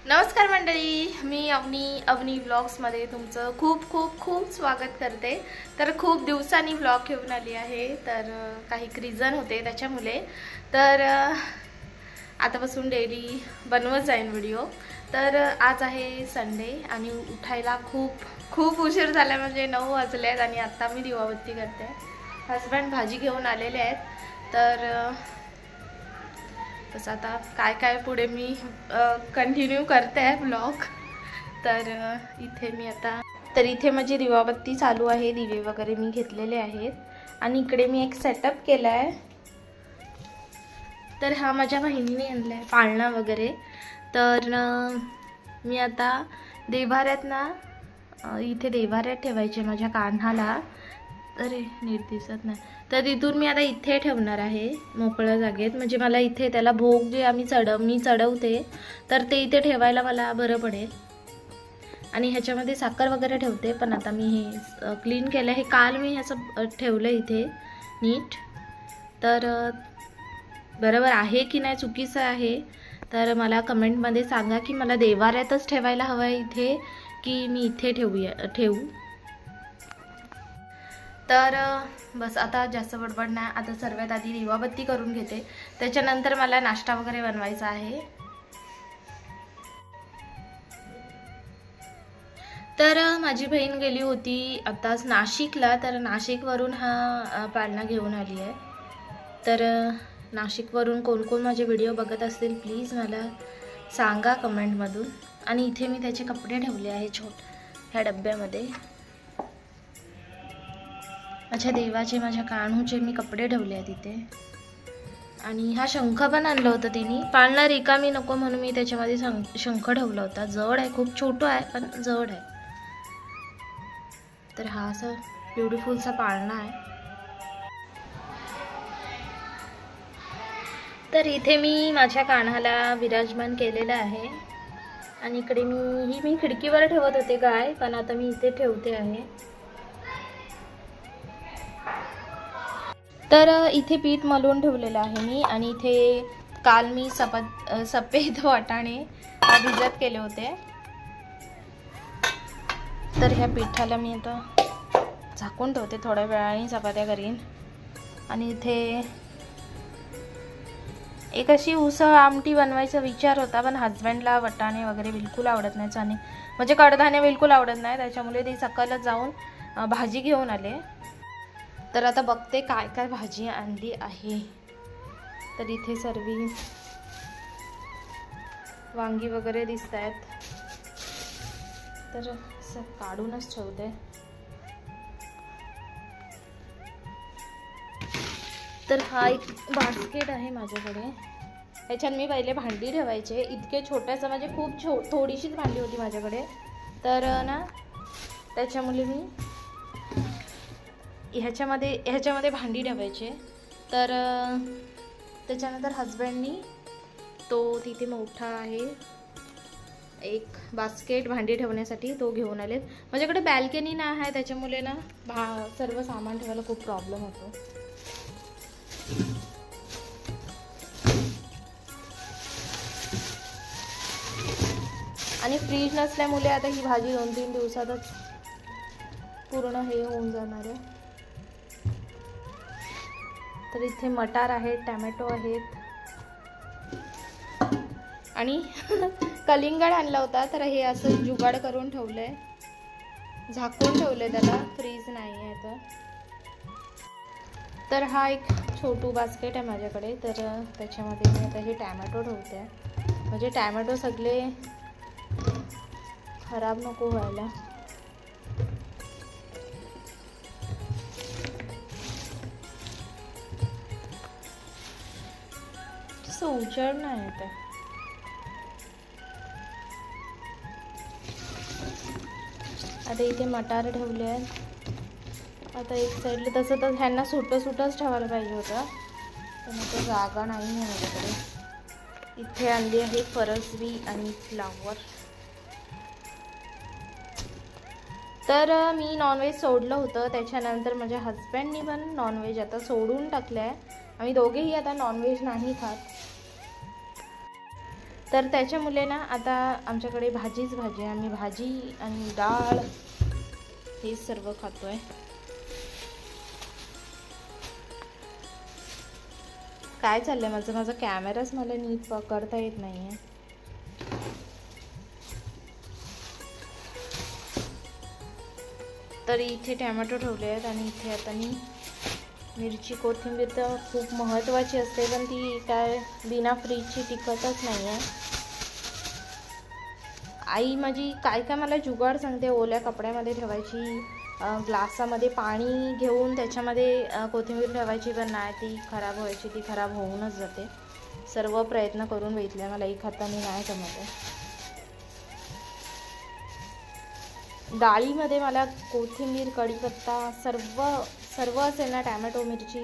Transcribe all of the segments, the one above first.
नमस्कार मंडळी, मी अवनी व्लॉग्समध्ये तुमचं खूप खूप खूप स्वागत करते। तर खूप दिवसांनी व्लॉग घेऊन आली आहे। तर काही रिझन होते त्याच्यामुळे तर आतापासून डेली बनवत जाईन व्हिडिओ। तर आज आहे संडे आणि उठायला खूप खूप उशीर झाला, म्हणजे 9 वाजलेत आणि आता मी दिवाबत्ती करते। हस्बंड भाजी घेऊन आलेले आहेत। तर बस आता काय काय पुढे मी कंटिन्यू करते आहे व्लॉग। तर इथे माझी दिवाबत्ती चालू आहे, दिवे वगैरे मी घेतलेले आहेत आणि इकडे मी एक सेटअप केला आहे। तर हा माझ्या बहिणीने आणला आहे पाळणा वगैरे। तर मी आता देवाऱ्यात ना इथे देवाऱ्यात ठेवायचे माझ्या कान्हाला। अरे नीट दिसत नाही, तर इथून मी आता इथे ठेवणार आहे मोकळ्या जागेत, म्हणजे मला इथे त्याला भोग जे मी चढवते तर ते इथे ठेवायला मला बरं पडेल। आणि ह्याच्यामध्ये साखर वगैरे ठेवते, पण आता मी हे क्लीन केलं आहे। काल मी ह्याचं ठेवलं इथे नीट। तर बरोबर आहे की नाही, चुकीचं आहे तर मला कमेंटमध्ये सांगा की मला देवाऱ्यातच ठेवायला हवं आहे इथे की मी इथे ठेवू। तर बस आता जास्त बडबड नाही, आता सर्वात आधी दिवाबत्ती करून घेते, त्याच्यानंतर मला नाश्ता वगैरे बनवायचा आहे। तर माझी बहीण गेली होती आताच नाशिकला, तर नाशिकवरून हा पाळणा घेऊन आली आहे। तर नाशिकवरून कोण कोण माझे व्हिडिओ बघत असतील प्लीज मला सांगा कमेंटमधून। आणि इथे मी त्याचे कपडे ठेवले आहे ह्या डब्यामध्ये। अच्छा, देवाचे माझ्या कान्हूचे मी कपडे ठेवले आहेत तिथे। आणि हा शंख पण आणला होता तिने, पाळणा रिकामी नको म्हणून मी त्याच्यामध्ये शंख ठेवला होता। जड आहे, खूप छोटं आहे पण जड आहे। तर हा असा ब्युटिफुलचा पाळणा आहे। तर इथे मी माझ्या कान्हाला विराजमान केलेला आहे आणि इकडे मी खिडकीवर ठेवत होते गाय, पण आता मी इथे ठेवते आहे। तर इथे पीठ मळून ठेवलेलं आहे मी, आणि इथे काल मी सफेद वाटाणे भिजत केले होते। तर ह्या पिठाला मी आता झाकून ठेवते, थोड्या वेळाने चपात्या करीन। आणि इथे एक अशी उसळ आमटी बनवायचा विचार होता, पण हस्बंडला वाटाणे वगैरे बिलकुल आवडत नाही, चणे म्हणजे कडधान्य बिलकुल आवडत नाही, त्याच्यामुळे ते सकाळच जाऊन भाजी घेऊन आले। तर आता बघते काय काय भाजी आणली आहे। तर इथे सर्व वांगी वगैरे दिसत आहेत, तर असं काढूनच ठेवते। तर हा एक बास्केट आहे माझ्याकडे, ह्याच्यात मी पहिले भांडी ठेवायचे, इतके छोट्याचं म्हणजे खूप थोडीशीच भांडी होती माझ्याकडे। तर ना त्याच्यामुळे मी ह्याच्यामध्ये भांडी ठेवायचे। तर त्याच्यानंतर हस्बंडनी तिथे मोठा आहे एक बास्केट भांडी ठेवण्यासाठी, तो घेऊन आले। माझ्याकडे बॅल्कनी नाही आहे, त्याच्यामुळे ना सर्व सामान ठेवायला खूप प्रॉब्लेम होतो। आणि फ्रीज नसल्यामुळे आता ही भाजी 2-3 दिवसातच पूर्ण हे होऊन जाणार आहे। तर इथे मटार आहेत, टॅमॅटो आहेत आणि कलिंगड आणला होता, तर हे असं जुगाड करून ठेवलंय, झाकून ठेवलंय त्याला, फ्रीज नाही आहे। तर हा एक छोटू बास्केट आहे माझ्याकडे, तर त्याच्यामध्ये मी आता हे टॅमॅटो ठेवते, म्हणजे टॅमॅटो सगळे खराब नको व्हायला। उचड नाही येत। आता इथे मटार ठेवले आहेत। आता एक साईडला तसं तर ह्यांना सुटच ठेवायला पाहिजे होतं, पण आता जागा नाही आहे माझ्याकडे। इथे आणली आहे फरसबी आणि फ्लावर। तर मी नॉनव्हेज सोडलं होतं, त्याच्यानंतर माझ्या हस्बंडनी पण नॉनव्हेज आता सोडून टाकलं आहे। आम्ही दोघेही आता नॉनव्हेज नाही खात। तर त्याच्यामुळे ना आता आमच्याकडे भाजीच भाजी आहे. आम्ही भाजी आणि डाळ हे सर्व खातोय. काय चाललंय माझा कॅमेराच मला नीट पकडता येत नाही आहे. तर इथे टॅमॅटो ठेवले आहेत आणि इथे आता मी मिरची कोथिंबीर तर खूप महत्त्वाची असते, पण ती काय बिना फ्रीजची टिकतच नाही आहे. आई माझी काय काय मला जुगाड सांगते, ओल्या कपड्यामध्ये ठेवायची, ग्लासामध्ये पाणी घेऊन त्याच्यामध्ये कोथिंबीर ठेवायची, पण नाही ती खराब व्हायची, ती खराब होऊनच जाते. सर्व प्रयत्न करून बघितले, मला एक हाताने नाही जमत. डाळीमध्ये मला कोथिंबीर, कढीपत्ता सर्व असेल ना, टॅमॅटो, मिरची,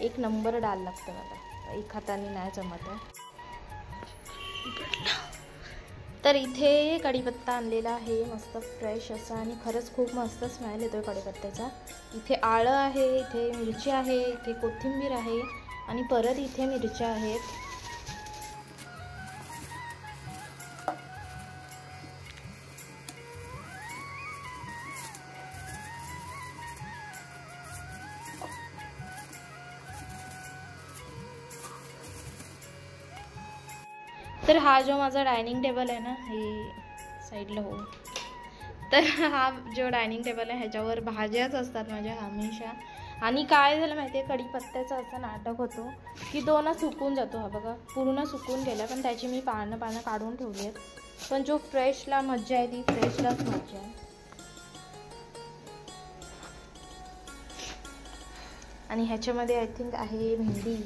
एक नंबर डाळ लागतं मला, एक हाताने नाही जमत आहे. तर इथे कढीपत्ता आणलेला आहे मस्त फ्रेश असा आणि खरंच खूप मस्त स्मेल येतोय कढीपत्त्याचा. इथे आलं आहे, इथे मिरची आहे, इथे कोथिंबीर आहे आणि परत इथे मिरच्या आहेत. तर हा जो माझा डायनिंग टेबल आहे ना, हे साईडला हो, तर हा जो डायनिंग टेबल आहे ह्याच्यावर भाज्याच असतात माझ्या हमेशा. आणि काय झालं माहिती आहे, कढीपत्त्याचं असं नाटक होतो की तो ना सुकून जातो. हा बघा पूर्ण सुकून गेला, पण त्याची मी पानं काढून ठेवली आहेत. पण जो फ्रेशला मज्जा आहे ती फ्रेशलाच मज्जा आहे. आणि ह्याच्यामध्ये आय थिंक आहे भेंडी.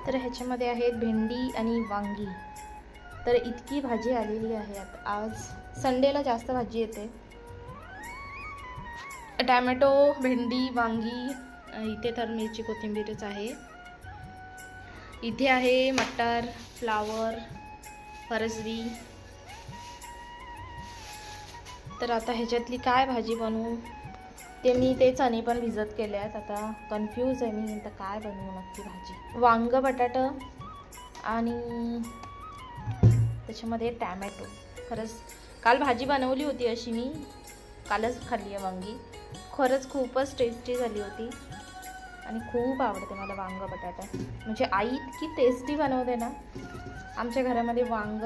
तर ह्याच्यामध्ये आहेत भेंडी आणि वांगी. तर इतकी भाजी आलेली आहे. आज संडेला जास्त भाजी येते. टॅमॅटो, भेंडी, वांगी, इथे तर मिरची कोथिंबीरच आहे. इथे आहे मटर, फ्लावर, फरसबी. तर आता ह्याच्यातली काय भाजी बनवू ते मी ते चणे पण भिजत केले आहेत. आता कन्फ्यूज आहे मी, आता काय बनवू नक्की भाजी. वांग, बटाटा आणि त्याच्यामध्ये टॅमॅटो. खरंच काल भाजी बनवली होती अशी, मी कालच खाल्ली आहे वांगी. खरंच खूपच टेस्टी झाली होती आणि खूप आवडते मला वांग बटाटा. म्हणजे आई इतकी टेस्टी बनवते ना. आमच्या घरामध्ये वांग,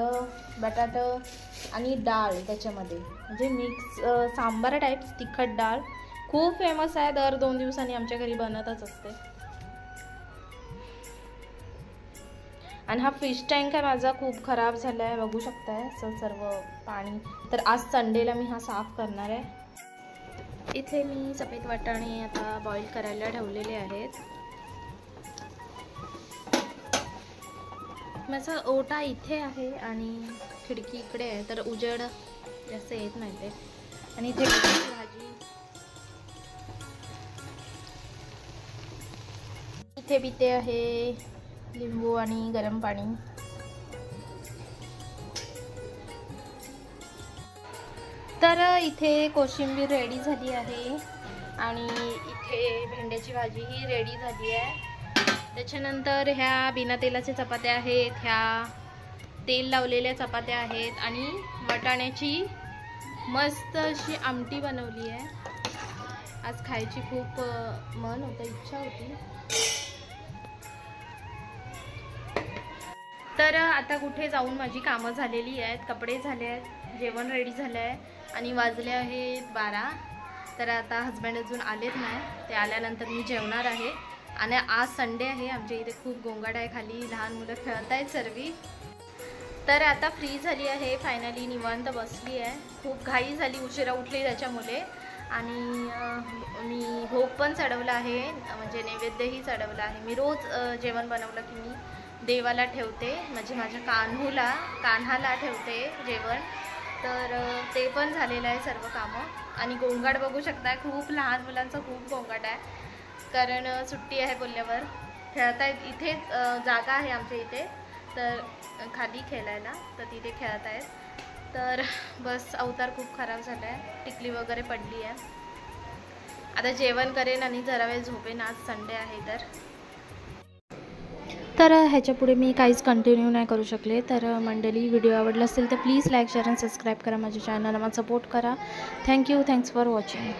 बटाटा आणि डाळ त्याच्यामध्ये, म्हणजे मिक्स सांबार टाईप तिखट डाळ खूप फेमस आहे. दर 2 दिवसांनी आमच्या घरी बनतच असते. आणि हा फिश टँक आहे माझा खूप खराब झाला आहे, बघू शकताय असं सर्व पाणी. तर आज संडेला मी हा साफ करणार आहे. इथे मी सफेद वाटाणे आता बॉईल करायला ठेवलेले आहेत. माझा ओटा इथे आहे आणि खिडकी इकडे आहे, तर उजेड जास्त येत नाही ते. आणि इथे भाजी, इथे पिते आहे लिंबू आणि गरम पाणी. तर इथे कोशिंबीर रेडी झाली आहे आणि इथे भेंड्याची भाजी ही रेडी झाली आहे. त्याच्यानंतर ह्या बिना तेलाच्या चपात्या आहेत, ह्या तेल लावलेल्या चपात्या आहेत आणि वाटाण्याची मस्त अशी आमटी बनवली आहे. आज खायची खूप मन होतं, इच्छा होती. तर आता कुठे जाऊन माझी कामं झालेली आहेत, कपडे झाले आहेत, जेवण रेडी झालं आहे आणि वाजले आहेत 12. तर आता हजबंड अजून आलेत नाही, ते आल्यानंतर मी जेवणार आहे. आणि आज संडे आहे, आमच्या इथे खूप गोंगाट आहे खाली, लहान मुलं खेळत आहेत सर्वी. तर आता फ्री झाली आहे फायनली, निवांत बसली आहे. खूप घाई झाली, उशिरा उठली त्याच्यामुळे. आणि मी भोग पण चढवला आहे, म्हणजे नैवेद्यही चढवला आहे. मी रोज जेवण बनवलं की मी देवाला ठेवते, म्हणजे माझ्या कान्हाला ठेवते जेवण. तर ते पण झालेलं आहे सर्व कामं. आणि गोंगाट बघू शकताय, खूप लहान मुलांचा खूप गोंगाट आहे, कारण सुट्टी आहे बोलल्यावर खेळतायत. इथेच जागा आहे आमच्या इथे, तर खाली खेळायला, तर तिथे खेळत आहेत. तर बस अवतार खूप खराब झाला आहे, टिकली वगैरे पडली आहे. आता जेवण करेन आणि जरा वेळ झोपेन, आज संडे आहे तर ह्याच्या पुढे मी काहीच कंटिन्यू नाही करू शकले. तर मंडळी, व्हिडिओ आवडला असेल तर प्लीज लाईक शेअर आणि सबस्क्राईब करा माझ्या चॅनलला, मला सपोर्ट करा. Thank you, thanks for watching.